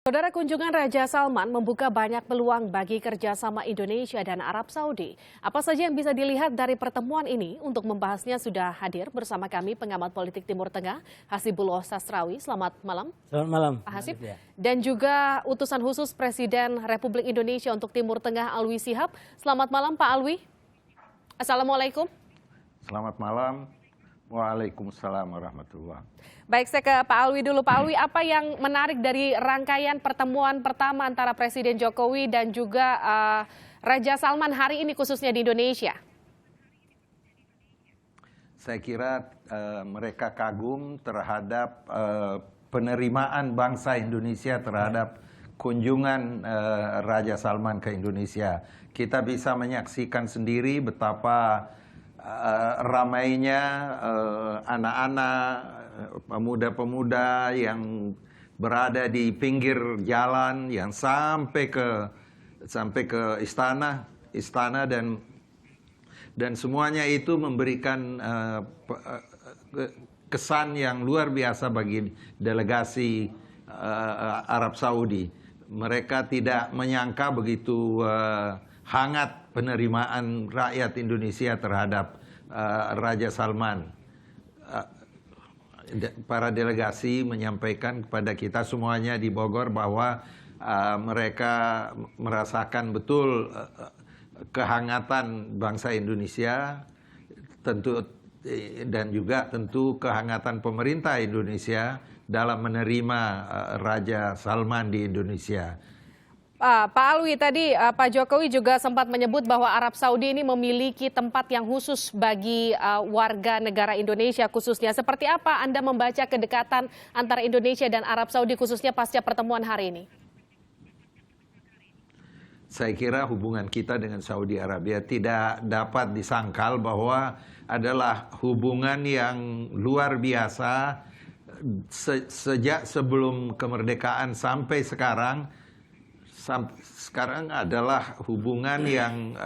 Saudara, kunjungan Raja Salman membuka banyak peluang bagi kerjasama Indonesia dan Arab Saudi. Apa saja yang bisa dilihat dari pertemuan ini? Untuk membahasnya sudah hadir bersama kami pengamat politik Timur Tengah, Hasibullah Sastrawi. Selamat malam. Selamat malam, Pak Hasib. Dan juga utusan khusus Presiden Republik Indonesia untuk Timur Tengah, Alwi Shihab. Selamat malam, Pak Alwi. Assalamualaikum. Selamat malam. Waalaikumsalam warahmatullahi. Baik, saya ke Pak Alwi dulu. Pak Alwi, apa yang menarik dari rangkaian pertemuan pertama antara Presiden Jokowi dan juga Raja Salman hari ini khususnya di Indonesia? Saya kira mereka kagum terhadap penerimaan bangsa Indonesia terhadap kunjungan Raja Salman ke Indonesia. Kita bisa menyaksikan sendiri betapa ramainya anak-anak, pemuda-pemuda yang berada di pinggir jalan yang sampai ke istana dan semuanya itu memberikan kesan yang luar biasa bagi delegasi Arab Saudi. Mereka tidak menyangka begitu hangat penerimaan rakyat Indonesia terhadap Raja Salman. Para delegasi menyampaikan kepada kita semuanya di Bogor bahwa mereka merasakan betul kehangatan bangsa Indonesia, dan juga tentu kehangatan pemerintah Indonesia dalam menerima Raja Salman di Indonesia. Pak Alwi, tadi Pak Jokowi juga sempat menyebut bahwa Arab Saudi ini memiliki tempat yang khusus bagi warga negara Indonesia khususnya. Seperti apa Anda membaca kedekatan antara Indonesia dan Arab Saudi khususnya pasca pertemuan hari ini? Saya kira hubungan kita dengan Saudi Arabia tidak dapat disangkal bahwa adalah hubungan yang luar biasa sejak sebelum kemerdekaan sampai sekarang. Sekarang adalah hubungan yang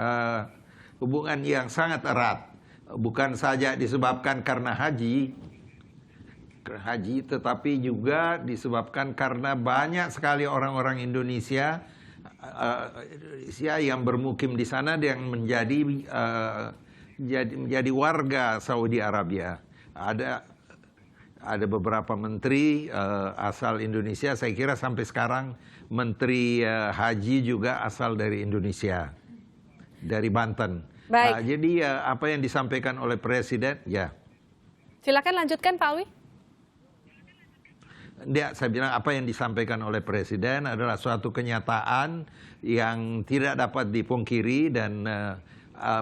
sangat erat, bukan saja disebabkan karena haji, tetapi juga disebabkan karena banyak sekali orang-orang Indonesia yang bermukim di sana yang menjadi warga Saudi Arabia. Ada beberapa menteri asal Indonesia, saya kira sampai sekarang menteri haji juga asal dari Indonesia, dari Banten. Baik. Jadi apa yang disampaikan oleh Presiden, ya. Silakan lanjutkan, Pak Alwi. Saya bilang apa yang disampaikan oleh Presiden adalah suatu kenyataan yang tidak dapat dipungkiri dan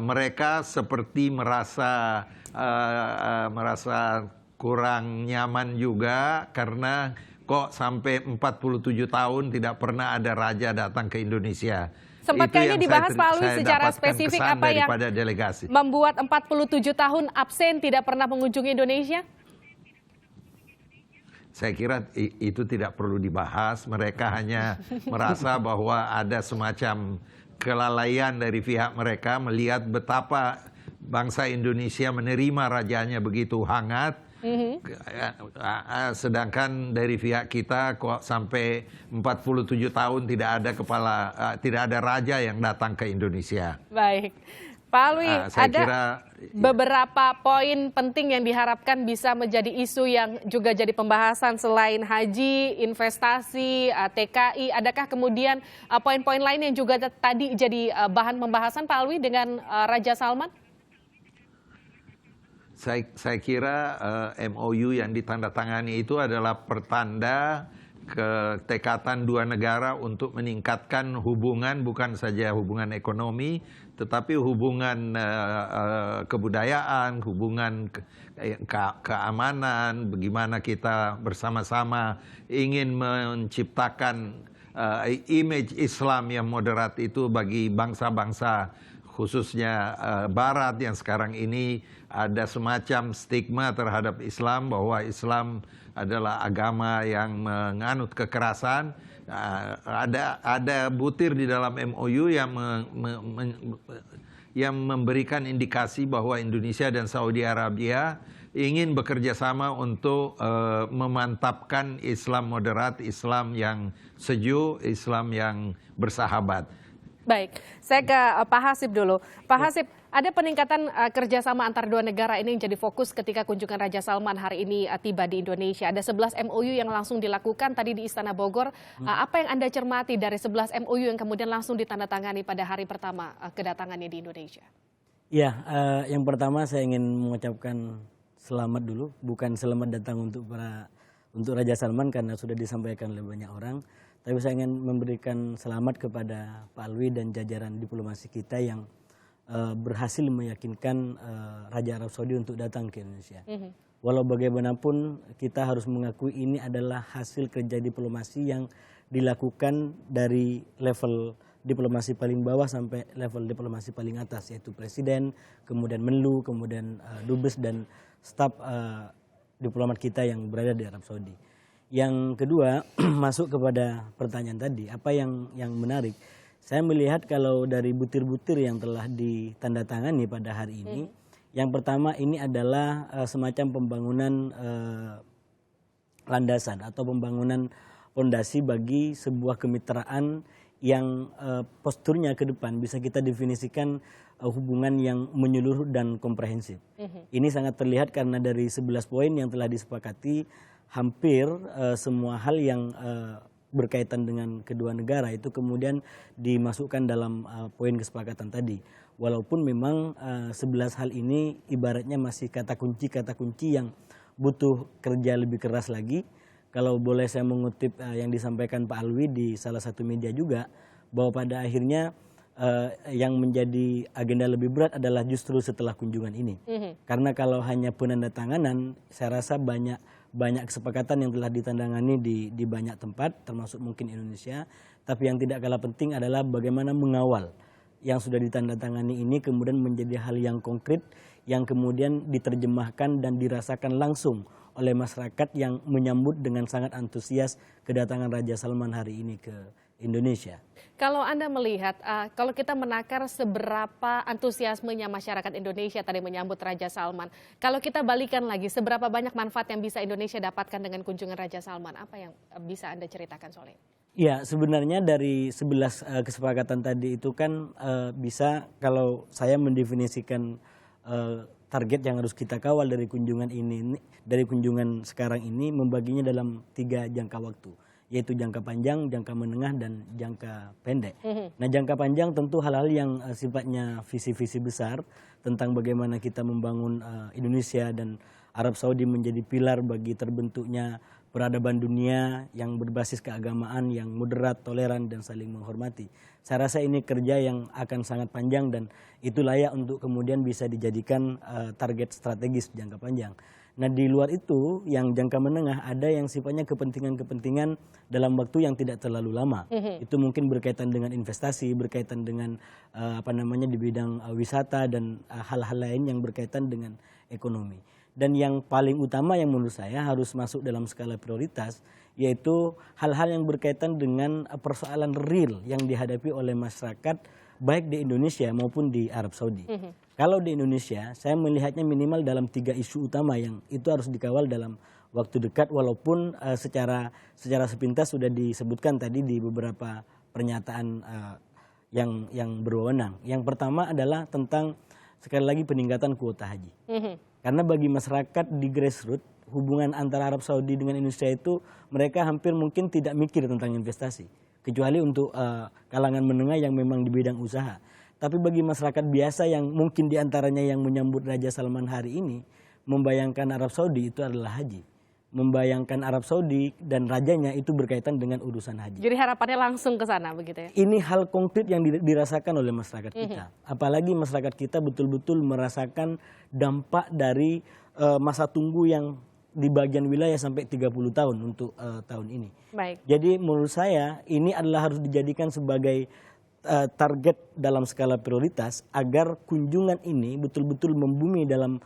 mereka seperti merasa kurang nyaman juga karena kok sampai 47 tahun tidak pernah ada raja datang ke Indonesia. Sempatkah ini dibahas Pak Alwi secara spesifik apa yang delegasi membuat 47 tahun absen tidak pernah mengunjungi Indonesia? Saya kira itu tidak perlu dibahas. Mereka hanya merasa bahwa ada semacam kelalaian dari pihak mereka melihat betapa bangsa Indonesia menerima rajanya begitu hangat. Sedangkan dari pihak kita kok sampai 47 tahun tidak ada raja yang datang ke Indonesia. Baik. Pak Alwi, beberapa poin penting yang diharapkan bisa menjadi isu yang juga jadi pembahasan selain haji, investasi, TKI. Adakah kemudian poin-poin lain yang juga tadi jadi bahan pembahasan Pak Alwi dengan Raja Salman? Saya kira MOU yang ditandatangani itu adalah pertanda ketekatan dua negara untuk meningkatkan hubungan, bukan saja hubungan ekonomi, tetapi hubungan kebudayaan, hubungan keamanan, bagaimana kita bersama-sama ingin menciptakan image Islam yang moderat itu bagi bangsa-bangsa khususnya Barat yang sekarang ini ada semacam stigma terhadap Islam bahwa Islam adalah agama yang menganut kekerasan. Ada butir di dalam MOU yang memberikan indikasi bahwa Indonesia dan Saudi Arabia ingin bekerja sama untuk memantapkan Islam moderat, Islam yang sejuk, Islam yang bersahabat. Baik, saya ke Pak Hasib dulu. Pak Hasib, ada peningkatan kerjasama antar dua negara ini yang jadi fokus ketika kunjungan Raja Salman hari ini tiba di Indonesia. Ada 11 MOU yang langsung dilakukan tadi di Istana Bogor. Apa yang Anda cermati dari 11 MOU yang kemudian langsung ditandatangani pada hari pertama kedatangannya di Indonesia? Ya, yang pertama saya ingin mengucapkan selamat dulu, bukan selamat datang untuk Raja Salman karena sudah disampaikan oleh banyak orang. Tapi saya ingin memberikan selamat kepada Pak Alwi dan jajaran diplomasi kita yang berhasil meyakinkan Raja Arab Saudi untuk datang ke Indonesia. Walau bagaimanapun kita harus mengakui ini adalah hasil kerja diplomasi yang dilakukan dari level diplomasi paling bawah sampai level diplomasi paling atas, yaitu Presiden, kemudian Menlu, kemudian Dubes dan staf diplomat kita yang berada di Arab Saudi. Yang kedua, masuk kepada pertanyaan tadi, apa yang menarik? Saya melihat kalau dari butir-butir yang telah ditandatangani pada hari ini, yang pertama ini adalah semacam pembangunan landasan atau pembangunan fondasi bagi sebuah kemitraan yang posturnya ke depan bisa kita definisikan hubungan yang menyeluruh dan komprehensif. Ini sangat terlihat karena dari 11 poin yang telah disepakati, hampir semua hal yang berkaitan dengan kedua negara itu kemudian dimasukkan dalam poin kesepakatan tadi. Walaupun memang 11 hal ini ibaratnya masih kata kunci yang butuh kerja lebih keras lagi. Kalau boleh saya mengutip yang disampaikan Pak Alwi di salah satu media juga, bahwa pada akhirnya yang menjadi agenda lebih berat adalah justru setelah kunjungan ini. Karena kalau hanya penandatanganan, saya rasa banyak kesepakatan yang telah ditandangani di banyak tempat, termasuk mungkin Indonesia. Tapi yang tidak kalah penting adalah bagaimana mengawal yang sudah ditandatangani ini kemudian menjadi hal yang konkret, yang kemudian diterjemahkan dan dirasakan langsung oleh masyarakat yang menyambut dengan sangat antusias kedatangan Raja Salman hari ini ke Indonesia. Kalau Anda melihat, kalau kita menakar seberapa antusiasmenya masyarakat Indonesia tadi menyambut Raja Salman, kalau kita balikan lagi, seberapa banyak manfaat yang bisa Indonesia dapatkan dengan kunjungan Raja Salman? Apa yang bisa Anda ceritakan soal ini? Ya, sebenarnya dari 11 kesepakatan tadi itu kan bisa, kalau saya mendefinisikan target yang harus kita kawal dari kunjungan ini, dari kunjungan sekarang ini, membaginya dalam 3 jangka waktu, yaitu jangka panjang, jangka menengah, dan jangka pendek. Nah, jangka panjang tentu hal-hal yang sifatnya visi-visi besar tentang bagaimana kita membangun Indonesia dan Arab Saudi menjadi pilar bagi terbentuknya peradaban dunia yang berbasis keagamaan, yang moderat, toleran, dan saling menghormati. Saya rasa ini kerja yang akan sangat panjang dan itu layak untuk kemudian bisa dijadikan target strategis jangka panjang. Nah, di luar itu yang jangka menengah ada yang sifatnya kepentingan-kepentingan dalam waktu yang tidak terlalu lama. Itu mungkin berkaitan dengan investasi, berkaitan dengan di bidang wisata dan hal-hal lain yang berkaitan dengan ekonomi. Dan yang paling utama yang menurut saya harus masuk dalam skala prioritas, yaitu hal-hal yang berkaitan dengan persoalan real yang dihadapi oleh masyarakat baik di Indonesia maupun di Arab Saudi. Kalau di Indonesia, saya melihatnya minimal dalam 3 isu utama yang itu harus dikawal dalam waktu dekat, walaupun secara sepintas sudah disebutkan tadi di beberapa pernyataan yang berwenang. Yang pertama adalah tentang sekali lagi peningkatan kuota haji. Karena bagi masyarakat di grassroots, hubungan antara Arab Saudi dengan Indonesia itu mereka hampir mungkin tidak mikir tentang investasi. Kecuali untuk kalangan menengah yang memang di bidang usaha. Tapi bagi masyarakat biasa yang mungkin diantaranya yang menyambut Raja Salman hari ini, membayangkan Arab Saudi itu adalah haji. Membayangkan Arab Saudi dan rajanya itu berkaitan dengan urusan haji. Jadi harapannya langsung ke sana begitu ya? Ini hal konkret yang dirasakan oleh masyarakat kita. Apalagi masyarakat kita betul-betul merasakan dampak dari masa tunggu yang di bagian wilayah sampai 30 tahun untuk tahun ini. Baik. Jadi menurut saya ini adalah harus dijadikan sebagai target dalam skala prioritas agar kunjungan ini betul-betul membumi dalam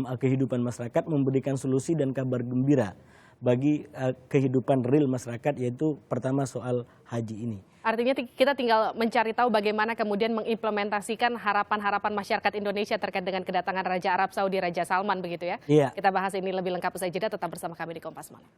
kehidupan masyarakat, memberikan solusi dan kabar gembira bagi kehidupan real masyarakat, yaitu pertama soal haji ini. Artinya kita tinggal mencari tahu bagaimana kemudian mengimplementasikan harapan-harapan masyarakat Indonesia terkait dengan kedatangan Raja Arab Saudi, Raja Salman begitu ya. Iya. Kita bahas ini lebih lengkap usai jeda, tetap bersama kami di Kompas Malam.